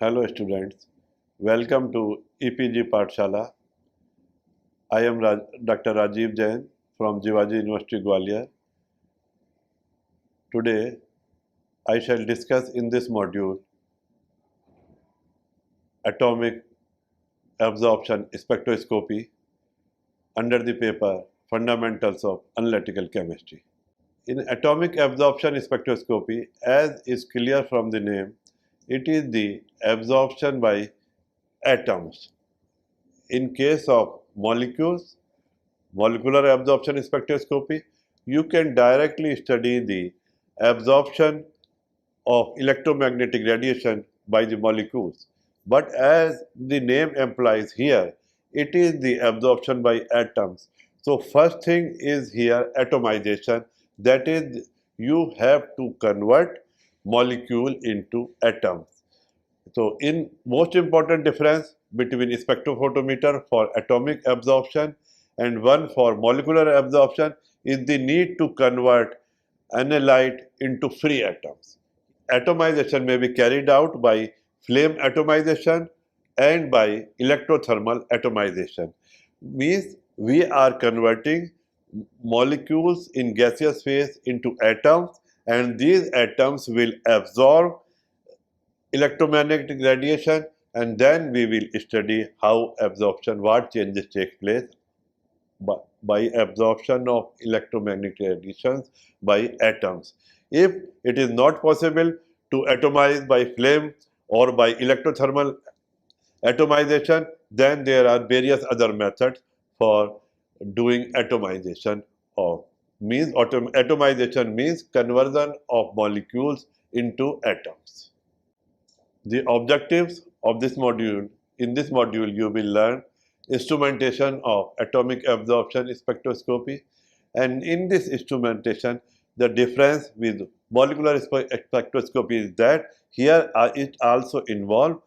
Hello students, welcome to EPG Pathshala. I am Dr. Rajiv Jain from Jivaji University Gwalior. Today I shall discuss in this module atomic absorption spectroscopy under the paper Fundamentals of Analytical Chemistry. In atomic absorption spectroscopy, as is clear from the name, it is the absorption by atoms. In case of molecules, molecular absorption spectroscopy, you can directly study the absorption of electromagnetic radiation by the molecules. But as the name implies here, it is the absorption by atoms. So first thing is here atomization, that is you have to convert molecule into atoms. So in most important difference between spectrophotometer for atomic absorption and one for molecular absorption is the need to convert analyte into free atoms. Atomization may be carried out by flame atomization and by electrothermal atomization. Means we are converting molecules in gaseous phase into atoms, and these atoms will absorb electromagnetic radiation, and then we will study how absorption, what changes take place by absorption of electromagnetic radiations by atoms. If it is not possible to atomize by flame or by electrothermal atomization, then there are various other methods for doing atomization of atomization means conversion of molecules into atoms. The objectives of this module, in this module you will learn instrumentation of atomic absorption spectroscopy, and in this instrumentation the difference with molecular spectroscopy is that here it also involves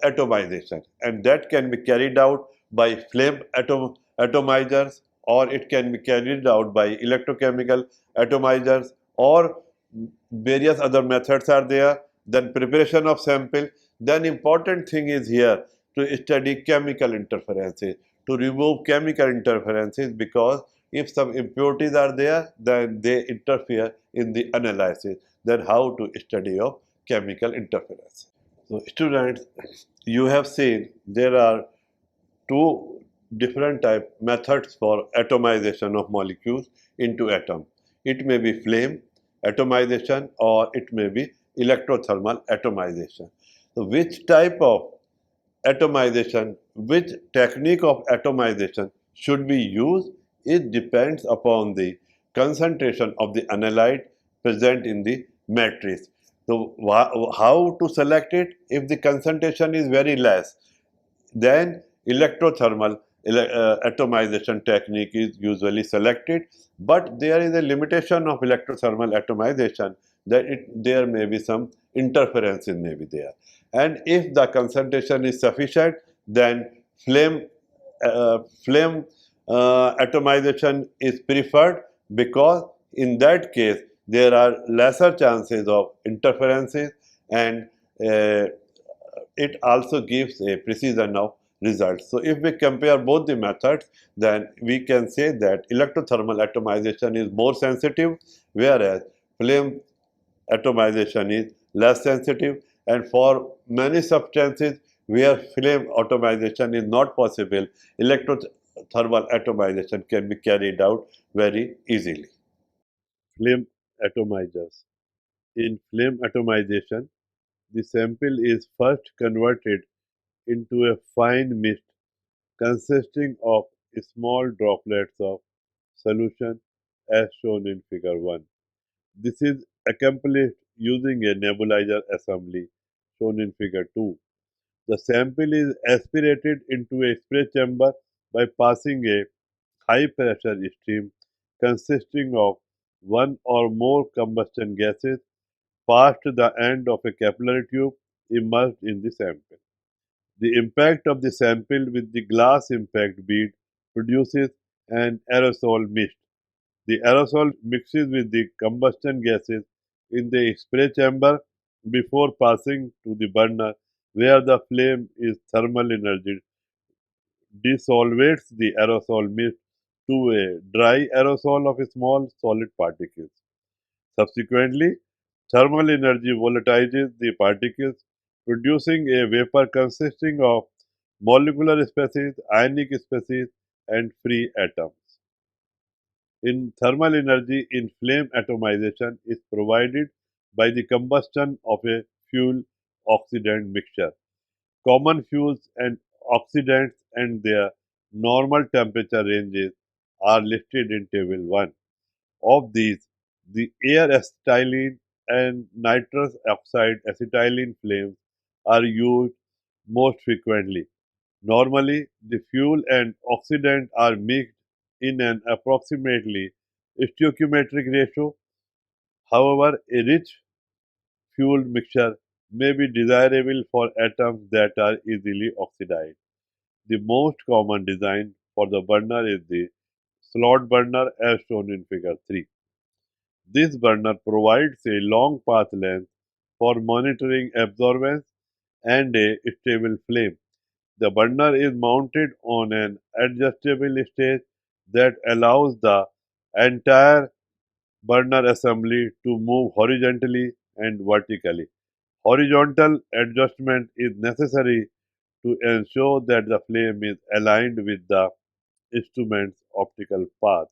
atomization, and that can be carried out by flame atomizers, or it can be carried out by electrochemical atomizers, or various other methods are there. Then preparation of sample. Then important thing is here to study chemical interferences, to remove chemical interferences, because if some impurities are there, then they interfere in the analysis. Then how to study of chemical interference. So students, you have seen there are two different type methods for atomization of molecules into atom. It may be flame atomization or it may be electrothermal atomization. So which type of atomization, which technique of atomization should be used, it depends upon the concentration of the analyte present in the matrix. So how to select it? If the concentration is very less, then electrothermal atomization technique is usually selected, but there is a limitation of electrothermal atomization, that there may be some interferences may be there. And if the concentration is sufficient, then flame atomization is preferred, because in that case there are lesser chances of interferences, and it also gives a precision of results. So if we compare both the methods, then we can say that electrothermal atomization is more sensitive, whereas flame atomization is less sensitive. And for many substances where flame atomization is not possible, electrothermal atomization can be carried out very easily. Flame atomizers. In flame atomization, the sample is first converted into a fine mist consisting of small droplets of solution as shown in figure 1. This is accomplished using a nebulizer assembly shown in figure 2. The sample is aspirated into a spray chamber by passing a high pressure stream consisting of one or more combustion gases past the end of a capillary tube immersed in the sample. The impact of the sample with the glass impact bead produces an aerosol mist. The aerosol mixes with the combustion gases in the spray chamber before passing to the burner where the flame is thermal energy dissolvates the aerosol mist to a dry aerosol of small solid particles. Subsequently, thermal energy volatilizes the particles, producing a vapor consisting of molecular species, ionic species, and free atoms. In thermal energy in flame atomization is provided by the combustion of a fuel oxidant mixture. Common fuels and oxidants and their normal temperature ranges are listed in table 1. Of these, the air acetylene and nitrous oxide acetylene flames are used most frequently. Normally, the fuel and oxidant are mixed in an approximately stoichiometric ratio. However, a rich fuel mixture may be desirable for atoms that are easily oxidized. The most common design for the burner is the slot burner as shown in figure 3. This burner provides a long path length for monitoring absorbance and a stable flame. The burner is mounted on an adjustable stage that allows the entire burner assembly to move horizontally and vertically. Horizontal adjustment is necessary to ensure that the flame is aligned with the instrument's optical path.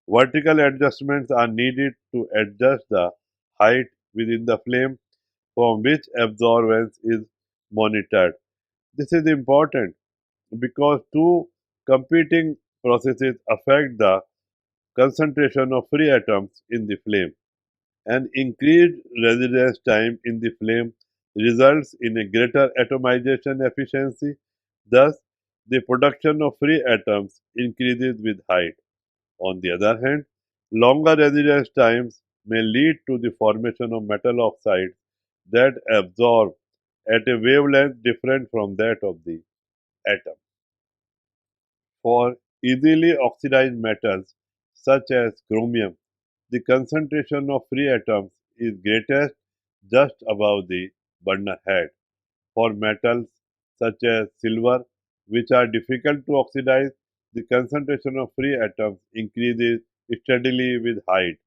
Vertical adjustments are needed to adjust the height within the flame from which absorbance is monitored. This is important because two competing processes affect the concentration of free atoms in the flame. An increased residence time in the flame results in a greater atomization efficiency. Thus, the production of free atoms increases with height. On the other hand, longer residence times may lead to the formation of metal oxides that absorb at a wavelength different from that of the atom. For easily oxidized metals such as chromium, the concentration of free atoms is greatest just above the burner head. For metals such as silver, which are difficult to oxidize, the concentration of free atoms increases steadily with height.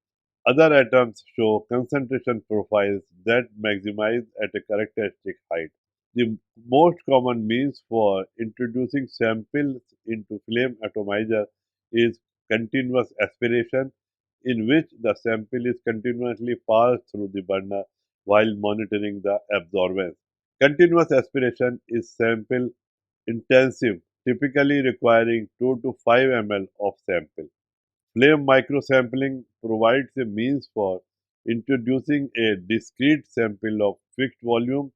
Other atoms show concentration profiles that maximize at a characteristic height. The most common means for introducing samples into flame atomizer is continuous aspiration, in which the sample is continuously passed through the burner while monitoring the absorbance. Continuous aspiration is sample intensive, typically requiring 2 to 5 ml of sample. Flame microsampling provides a means for introducing a discrete sample of fixed volume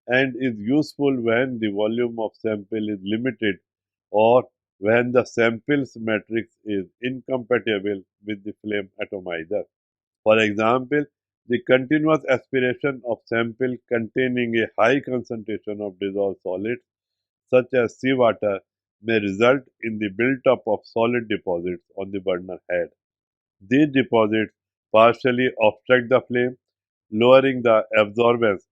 and is useful when the volume of sample is limited or when the sample's matrix is incompatible with the flame atomizer. For example, the continuous aspiration of sample containing a high concentration of dissolved solids such as seawater may result in the build-up of solid deposits on the burner head. These deposits partially obstruct the flame, lowering the absorbance.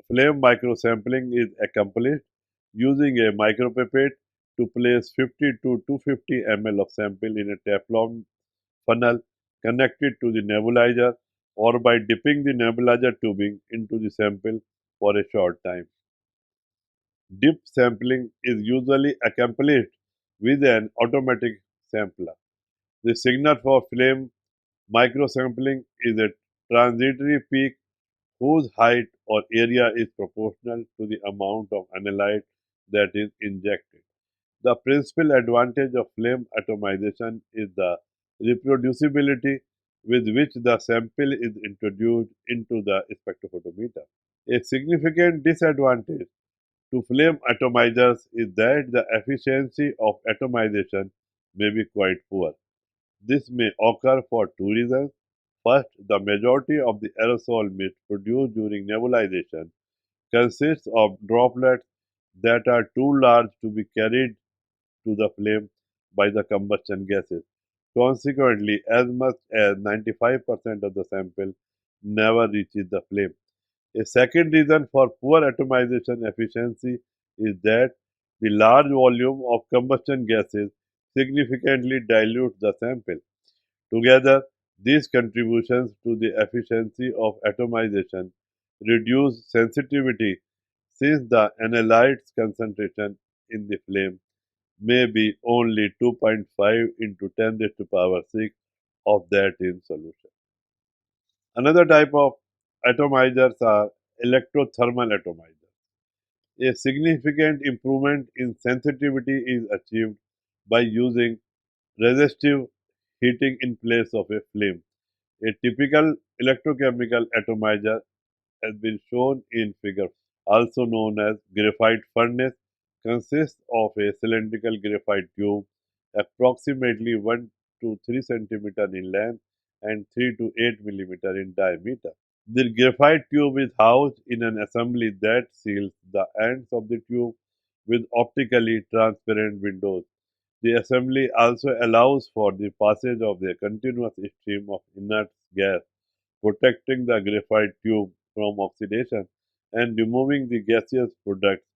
Flame microsampling is accomplished using a micropipette to place 50 to 250 ml of sample in a Teflon funnel connected to the nebulizer or by dipping the nebulizer tubing into the sample for a short time. Dip sampling is usually accomplished with an automatic sampler. The signal for flame microsampling is a transitory peak whose height or area is proportional to the amount of analyte that is injected. The principal advantage of flame atomization is the reproducibility with which the sample is introduced into the spectrophotometer. A significant disadvantage to flame atomizers is that the efficiency of atomization may be quite poor. This may occur for two reasons. First, the majority of the aerosol mist produced during nebulization consists of droplets that are too large to be carried to the flame by the combustion gases. Consequently, as much as 95% of the sample never reaches the flame. A second reason for poor atomization efficiency is that the large volume of combustion gases significantly dilute the sample. Together, these contributions to the efficiency of atomization reduce sensitivity since the analyte's concentration in the flame may be only 2.5 into 10 raised to power 6 of that in solution. Another type of atomizers are electrothermal atomizers. A significant improvement in sensitivity is achieved by using resistive heating in place of a flame. A typical electrochemical atomizer has been shown in figure, also known as graphite furnace, consists of a cylindrical graphite tube approximately 1 to 3 centimeter in length and 3 to 8 millimeter in diameter. The graphite tube is housed in an assembly that seals the ends of the tube with optically transparent windows. The assembly also allows for the passage of the continuous stream of inert gas, protecting the graphite tube from oxidation and removing the gaseous products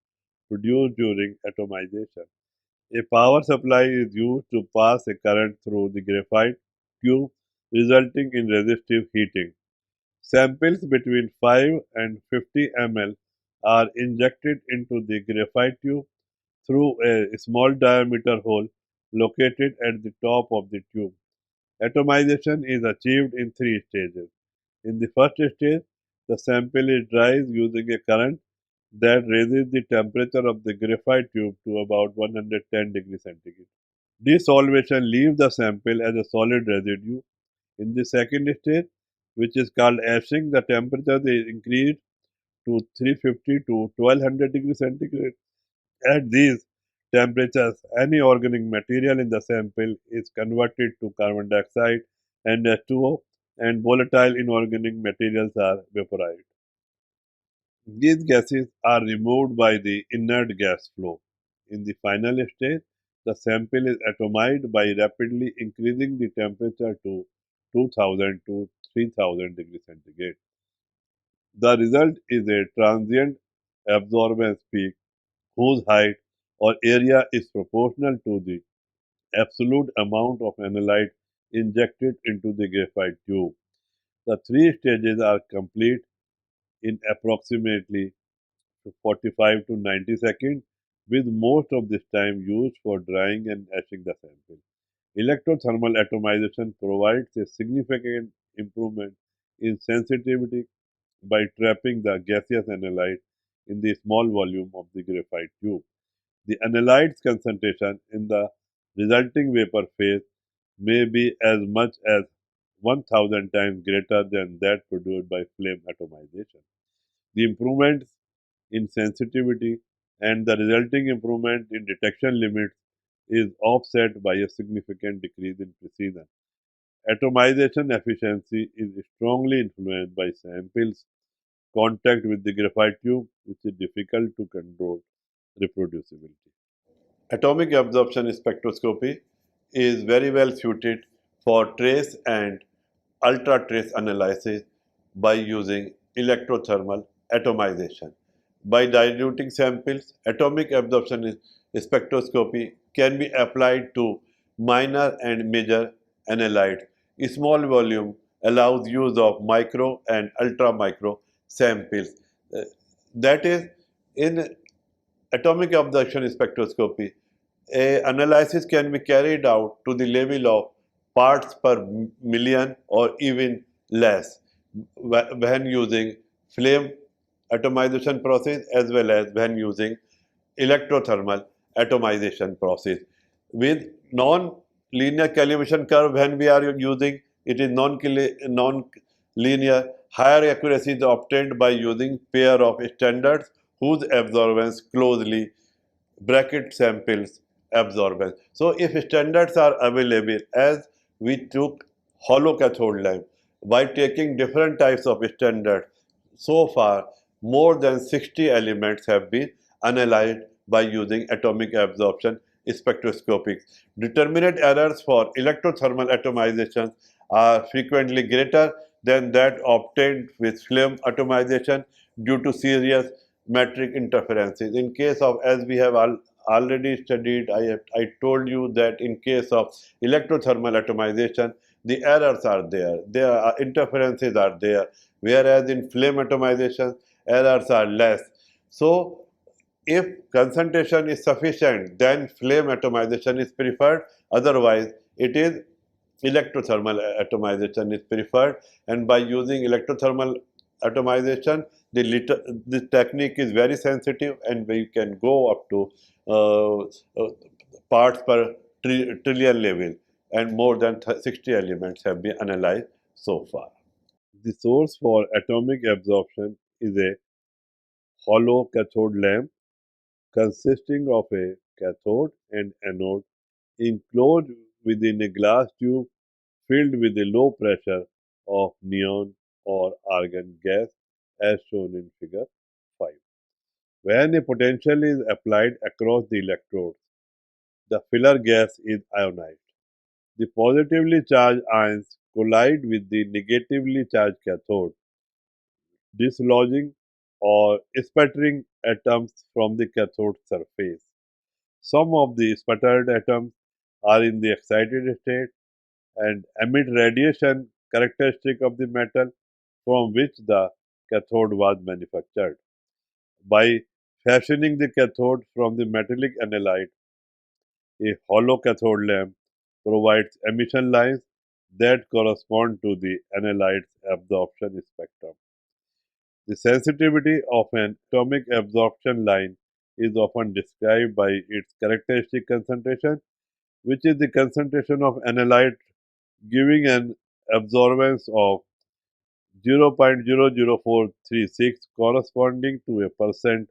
produced during atomization. A power supply is used to pass a current through the graphite tube, resulting in resistive heating. Samples between 5 and 50 ml are injected into the graphite tube through a small diameter hole located at the top of the tube. Atomization is achieved in three stages. In the first stage, the sample is dried using a current that raises the temperature of the graphite tube to about 110 degrees centigrade. Desolvation leaves the sample as a solid residue. In the second stage, which is called ashing, the temperature is increased to 350 to 1200 degrees centigrade. At these temperatures, any organic material in the sample is converted to carbon dioxide and H2O, and volatile inorganic materials are vaporized. These gases are removed by the inert gas flow. In the final stage, the sample is atomized by rapidly increasing the temperature to 2000 to 3000 degrees centigrade. The result is a transient absorbance peak whose height or area is proportional to the absolute amount of analyte injected into the graphite tube. The three stages are complete in approximately 45 to 90 seconds, with most of this time used for drying and etching the sample. Electrothermal atomization provides a significant improvement in sensitivity by trapping the gaseous analyte in the small volume of the graphite tube. The analyte's concentration in the resulting vapor phase may be as much as 1000 times greater than that produced by flame atomization. The improvements in sensitivity and the resulting improvement in detection limits is offset by a significant decrease in precision. Atomization efficiency is strongly influenced by samples contact with the graphite tube, which is difficult to control reproducibility. Atomic absorption spectroscopy is very well suited for trace and ultra trace analysis by using electrothermal atomization. By diluting samples, atomic absorption spectroscopy can be applied to minor and major analytes. A small volume allows use of micro and ultra micro samples. Uh, that is, in atomic absorption spectroscopy, a analysis can be carried out to the level of parts per million or even less when using flame atomization process as well as when using electrothermal atomization process. With non-linear calibration curve, when we are using it is non-linear, higher accuracy is obtained by using pair of standards whose absorbance closely bracket samples absorbance. So if standards are available, as we took hollow cathode lamp, by taking different types of standards, so far more than 60 elements have been analyzed by using atomic absorption spectroscopy. Determinate errors for electrothermal atomization are frequently greater than that obtained with flame atomization due to serious metric interferences. In case of, as we have already studied, I told you that in case of electrothermal atomization, the errors are there, there are interferences are there, whereas in flame atomization, errors are less. So if concentration is sufficient, then flame atomization is preferred. Otherwise, it is electrothermal atomization is preferred. And by using electrothermal atomization, the technique is very sensitive, and we can go up to uh, uh, parts per trillion level, and more than 60 elements have been analyzed so far. The source for atomic absorption is a hollow cathode lamp consisting of a cathode and anode enclosed within a glass tube filled with a low pressure of neon or argon gas as shown in figure 5. When a potential is applied across the electrodes, the filler gas is ionized. The positively charged ions collide with the negatively charged cathode, dislodging or sputtering atoms from the cathode surface. Some of the sputtered atoms are in the excited state and emit radiation characteristic of the metal from which the cathode was manufactured. By fashioning the cathode from the metallic analyte, a hollow cathode lamp provides emission lines that correspond to the analyte's absorption spectrum. The sensitivity of an atomic absorption line is often described by its characteristic concentration, which is the concentration of analyte giving an absorbance of 0.00436 corresponding to a percent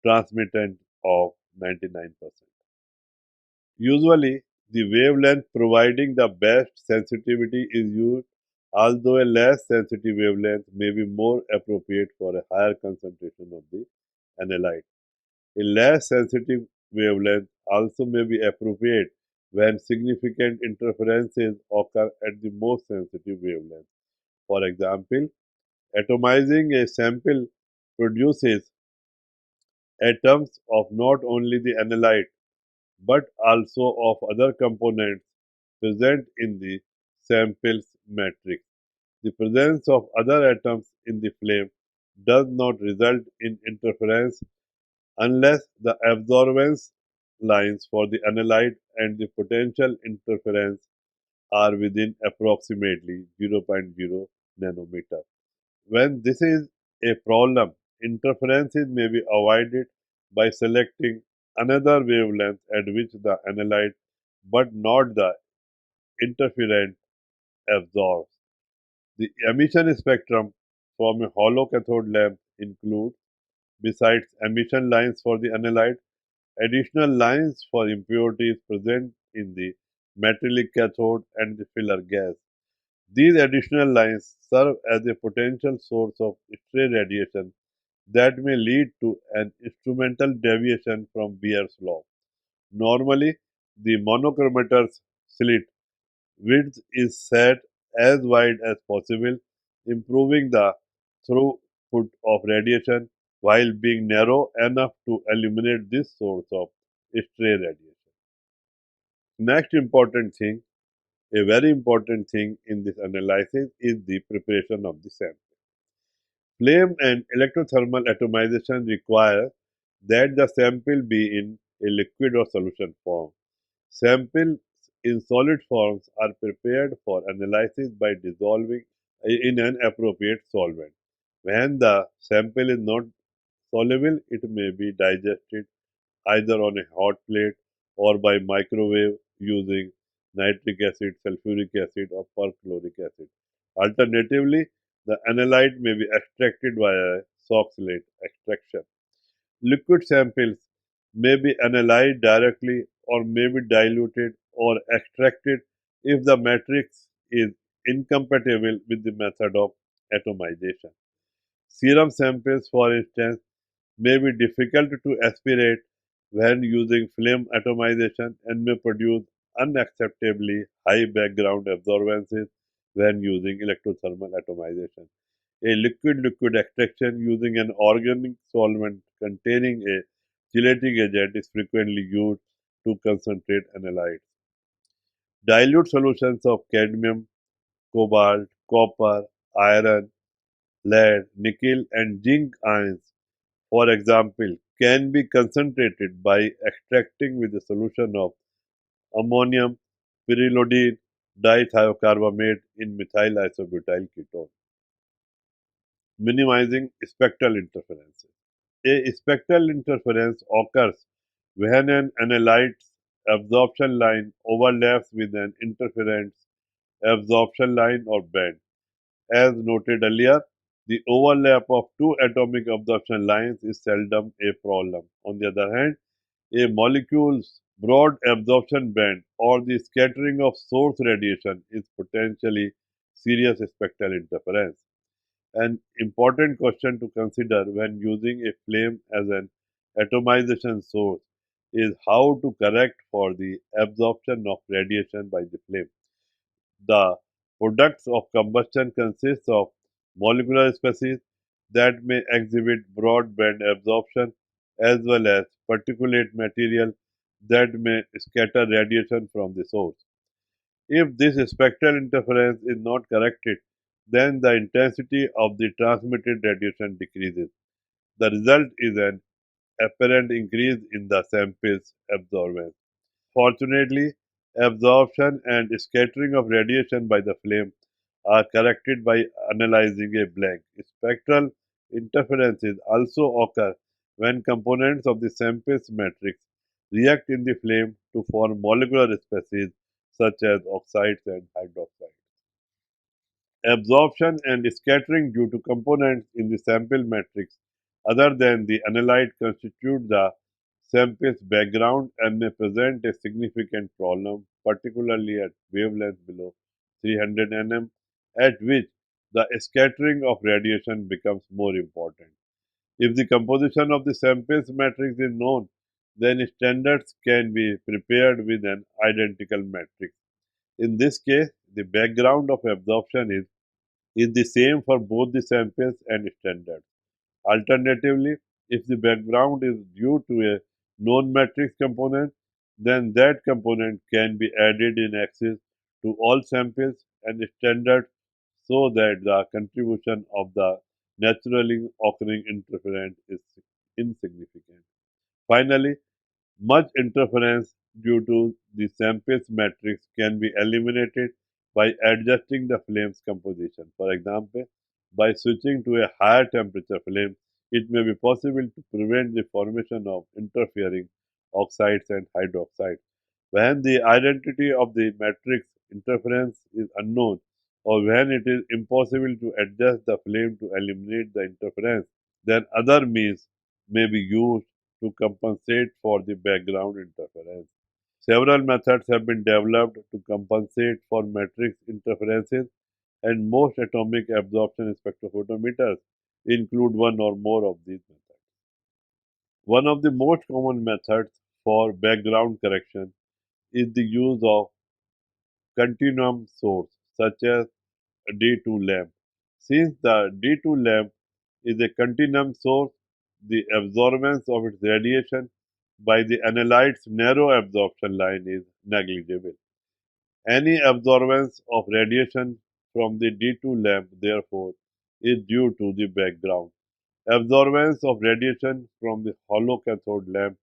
transmittant of 99%. Usually, the wavelength providing the best sensitivity is used, although a less sensitive wavelength may be more appropriate for a higher concentration of the analyte. A less sensitive wavelength also may be appropriate when significant interferences occur at the most sensitive wavelength. For example, atomizing a sample produces atoms of not only the analyte but also of other components present in the sample's matrix. The presence of other atoms in the flame does not result in interference unless the absorbance lines for the analyte and the potential interference are within approximately zero point 0.0 nanometer. When this is a problem, interferences may be avoided by selecting another wavelength at which the analyte but not the interferent absorbs. The emission spectrum from a hollow cathode lamp includes, besides emission lines for the analyte, additional lines for impurities present in the metallic cathode and the filler gas. These additional lines serve as a potential source of stray radiation that may lead to an instrumental deviation from Beer's law. Normally, the monochromator's slit width is set as wide as possible, improving the throughput of radiation while being narrow enough to eliminate this source of stray radiation. Next important thing, a very important thing in this analysis is the preparation of the sample. Flame and electrothermal atomization require that the sample be in a liquid or solution form. Samples in solid forms are prepared for analysis by dissolving in an appropriate solvent. When the sample is not soluble, it may be digested either on a hot plate or by microwave using nitric acid, sulfuric acid, or perchloric acid. Alternatively, the analyte may be extracted via Soxhlet extraction. Liquid samples may be analyzed directly or may be diluted or extracted if the matrix is incompatible with the method of atomization. Serum samples, for instance, may be difficult to aspirate when using flame atomization and may produce unacceptably high background absorbances when using electrothermal atomization. a liquid-liquid extraction using an organic solvent containing a chelating agent is frequently used to concentrate analytes. Dilute solutions of cadmium, cobalt, copper, iron, lead, nickel, and zinc ions, for example, can be concentrated by extracting with a solution of ammonium pyridine dithiocarbamate in methyl isobutyl ketone, minimizing spectral interferences. A spectral interference occurs when an analyte's absorption line overlaps with an interferent's absorption line or band. As noted earlier, the overlap of two atomic absorption lines is seldom a problem. On the other hand, a molecule's broad absorption band or the scattering of source radiation is potentially serious spectral interference. An important question to consider when using a flame as an atomization source is how to correct for the absorption of radiation by the flame. The products of combustion consist of molecular species that may exhibit broad band absorption as well as particulate material that may scatter radiation from the source. If this spectral interference is not corrected, then the intensity of the transmitted radiation decreases. The result is an apparent increase in the sample's absorbance. Fortunately, absorption and scattering of radiation by the flame are corrected by analyzing a blank. Spectral interferences also occur when components of the sample's matrix react in the flame to form molecular species such as oxides and hydroxides. Absorption and scattering due to components in the sample matrix other than the analyte constitute the sample's background and may present a significant problem, particularly at wavelengths below 300 nm, at which the scattering of radiation becomes more important. If the composition of the sample's matrix is known, then standards can be prepared with an identical matrix. In this case, the background of absorption is the same for both the samples and standards. Alternatively, if the background is due to a known matrix component, then that component can be added in excess to all samples and standards so that the contribution of the naturally occurring interference is insignificant. Finally, much interference due to the sample's matrix can be eliminated by adjusting the flame's composition. For example, by switching to a higher temperature flame, it may be possible to prevent the formation of interfering oxides and hydroxides. When the identity of the matrix interference is unknown, or when it is impossible to adjust the flame to eliminate the interference, then other means may be used to compensate for the background interference. Several methods have been developed to compensate for matrix interferences, and most atomic absorption spectrophotometers include one or more of these methods. One of the most common methods for background correction is the use of continuum source, such as a D2 lamp. Since the D2 lamp is a continuum source, the absorbance of its radiation by the analyte's narrow absorption line is negligible. Any absorbance of radiation from the D2 lamp, therefore, is due to the background. Absorbance of radiation from the hollow cathode lamp,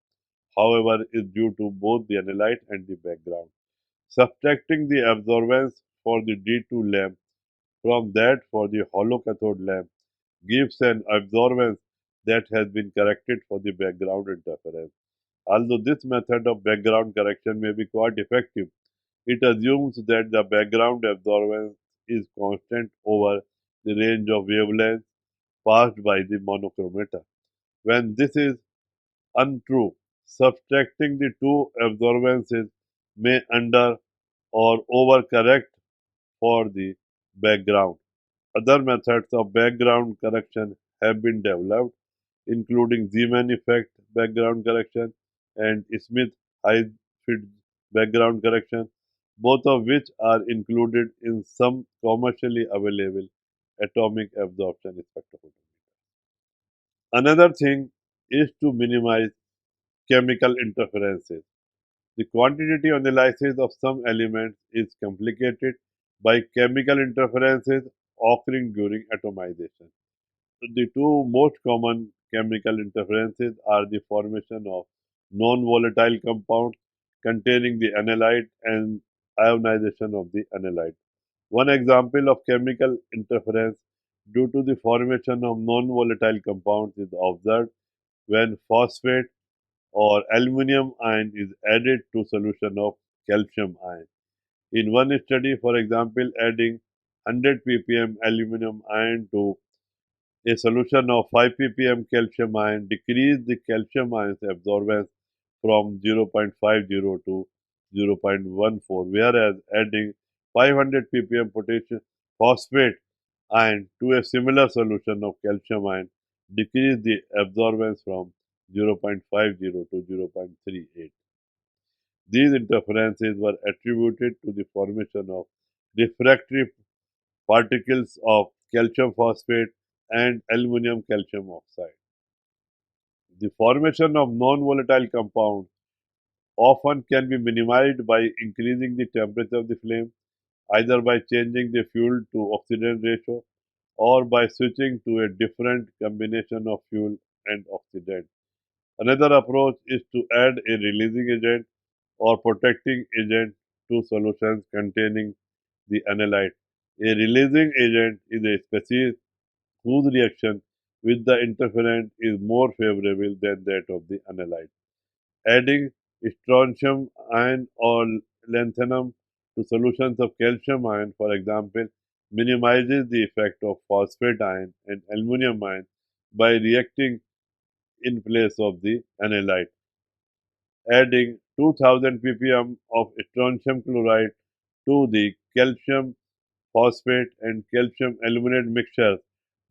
however, is due to both the analyte and the background. Subtracting the absorbance for the D2 lamp from that for the hollow cathode lamp gives an absorbance that has been corrected for the background interference. Although this method of background correction may be quite effective, it assumes that the background absorbance is constant over the range of wavelengths passed by the monochromata. When this is untrue, subtracting the two absorbances may under or overcorrect for the background. Other methods of background correction have been developed, including Zeeman effect background correction and Smith-Hyde background correction, both of which are included in some commercially available atomic absorption spectrophotometer. Another thing is to minimize chemical interferences. The quantitative analysis of some elements is complicated by chemical interferences occurring during atomization. The two most common chemical interferences are the formation of non-volatile compounds containing the analyte and ionization of the analyte. One example of chemical interference due to the formation of non-volatile compounds is observed when phosphate or aluminum ion is added to solution of calcium ion. In one study, for example, adding 100 ppm aluminum ion to a solution of 5 ppm calcium ion decreased the calcium ion's absorbance from 0.50 to 0.14, whereas adding 500 ppm potassium phosphate ion to a similar solution of calcium ion decreased the absorbance from 0.50 to 0.38. These interferences were attributed to the formation of refractory particles of calcium phosphate and aluminum calcium oxide. The formation of non-volatile compounds often can be minimized by increasing the temperature of the flame, either by changing the fuel to oxidant ratio or by switching to a different combination of fuel and oxidant. Another approach is to add a releasing agent or protecting agent to solutions containing the analyte. A releasing agent is a species whose reaction with the interferent is more favorable than that of the analyte. Adding strontium ion or lanthanum to solutions of calcium ion, for example, minimizes the effect of phosphate ion and aluminum ion by reacting in place of the analyte. Adding 2000 ppm of strontium chloride to the calcium phosphate and calcium aluminate mixture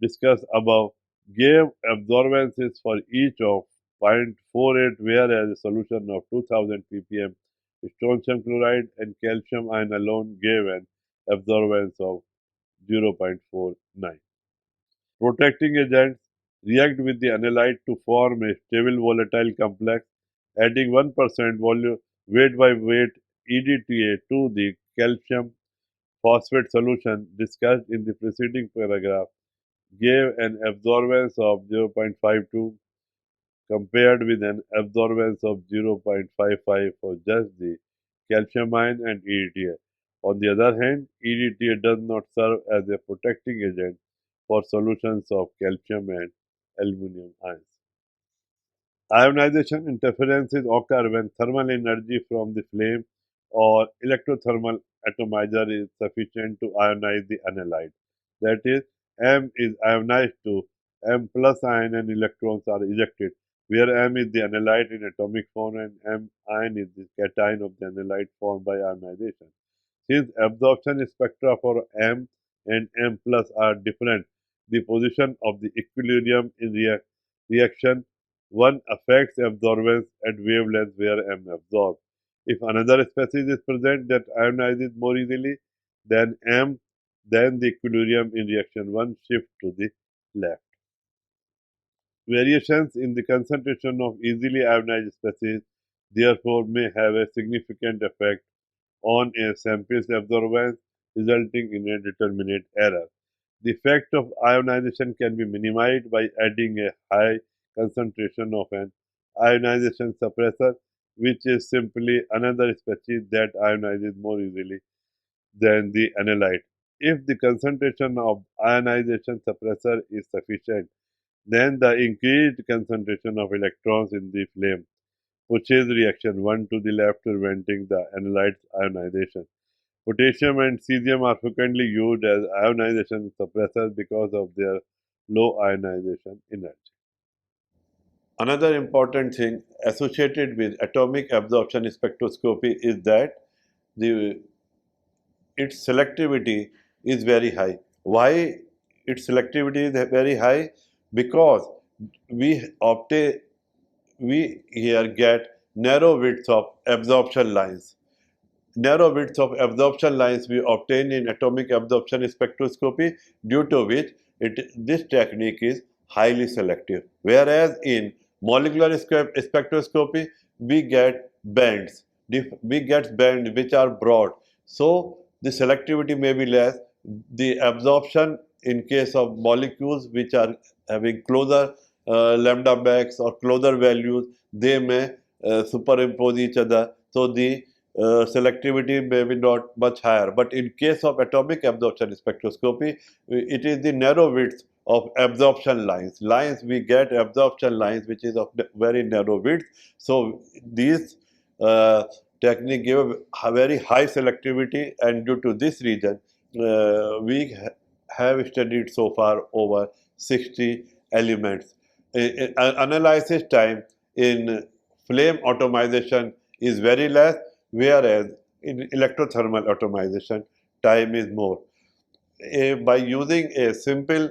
discussed above gave absorbances for each of 0.48, whereas a solution of 2000 ppm strontium chloride and calcium ion alone gave an absorbance of 0.49. Protecting agents react with the analyte to form a stable volatile complex. Adding 1% volume weight by weight EDTA to the calcium phosphate solution discussed in the preceding paragraph gave an absorbance of 0.52 compared with an absorbance of 0.55 for just the calcium ion and EDTA. On the other hand, EDTA does not serve as a protecting agent for solutions of calcium and aluminum ions. Ionization interferences occur when thermal energy from the flame or electrothermal atomizer is sufficient to ionize the analyte. That is, M is ionized to M plus ion and electrons are ejected, where M is the analyte in atomic form and M ion is the cation of the analyte formed by ionization. Since absorption spectra for M and M plus are different, the position of the equilibrium in reaction one affects absorbance at wavelengths where M absorbs. If another species is present that ionizes more easily than M, then the equilibrium in reaction 1 shifts to the left. Variations in the concentration of easily ionized species therefore may have a significant effect on a sample's absorbance, resulting in a determinate error. The effect of ionization can be minimized by adding a high concentration of an ionization suppressor, which is simply another species that ionizes more easily than the analyte. If the concentration of ionization suppressor is sufficient, then the increased concentration of electrons in the flame pushes reaction 1 to the left, preventing the analyte's ionization. Potassium and cesium are frequently used as ionization suppressors because of their low ionization energy. Another important thing associated with atomic absorption spectroscopy is that the its selectivity is very high. Why its selectivity is very high? Because we obtain we here get narrow widths of absorption lines. narrow widths of absorption lines we obtain in atomic absorption spectroscopy, due to which this technique is highly selective. Whereas in molecular spectroscopy, we get bands. We get bands which are broad. So the selectivity may be less. The absorption in case of molecules which are having closer lambda max or closer values, they may superimpose each other. So the selectivity may be not much higher. But in case of atomic absorption spectroscopy, it is the narrow width of absorption lines. We get absorption lines which is of very narrow width. So these technique give a very high selectivity, and due to this reason, we have studied so far over 60 elements. Analysis time in flame atomization is very less, whereas in electrothermal atomization, time is more. By using a simple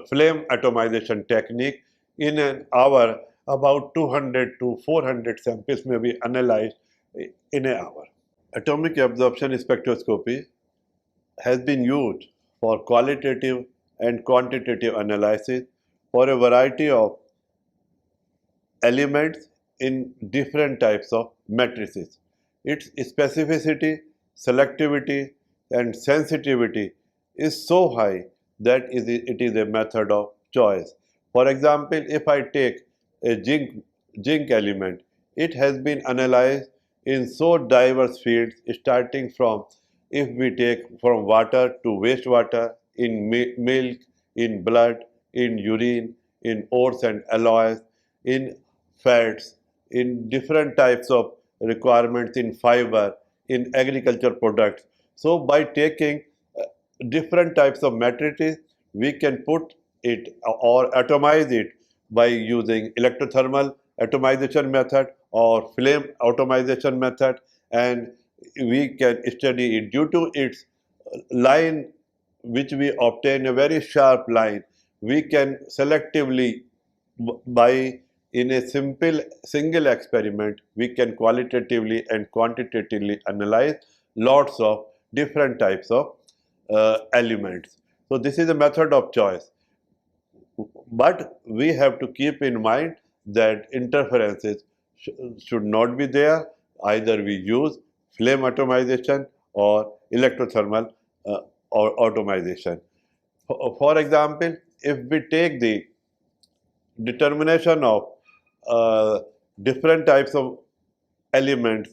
flame atomization technique, in an hour, about 200 to 400 samples may be analyzed in an hour. Atomic absorption spectroscopy has been used for qualitative and quantitative analysis for a variety of elements in different types of matrices. Its specificity, selectivity, and sensitivity is so high that it is a method of choice. For example, if I take a zinc element, it has been analyzed in so diverse fields, starting from, if we take from water to wastewater, in milk, in blood, in urine, in ores and alloys, in fats, in different types of requirements in fiber, in agriculture products. So by taking different types of matrices, we can put it or atomize it by using electrothermal atomization method or flame atomization method, and we can study it. Due to its line which we obtain, a very sharp line, we can selectively, by in a simple single experiment, we can qualitatively and quantitatively analyze lots of different types of elements. So this is a method of choice. But we have to keep in mind that interferences should not be there. Either we use flame atomization or electrothermal or atomization. For example, if we take the determination of different types of elements,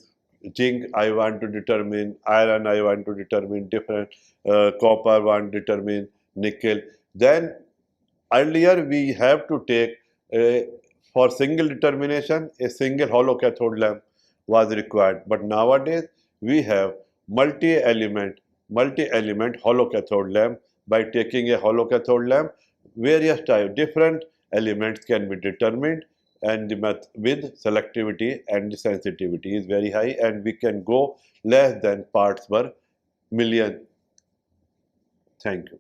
zinc I want to determine, iron I want to determine, different copper want to determine, nickel, then earlier we have to take for single determination a single hollow cathode lamp was required, but nowadays we have multi-element hollow cathode lamp. By taking a hollow cathode lamp, various different elements can be determined, and with selectivity and the sensitivity is very high, and we can go less than parts per million. Thank you.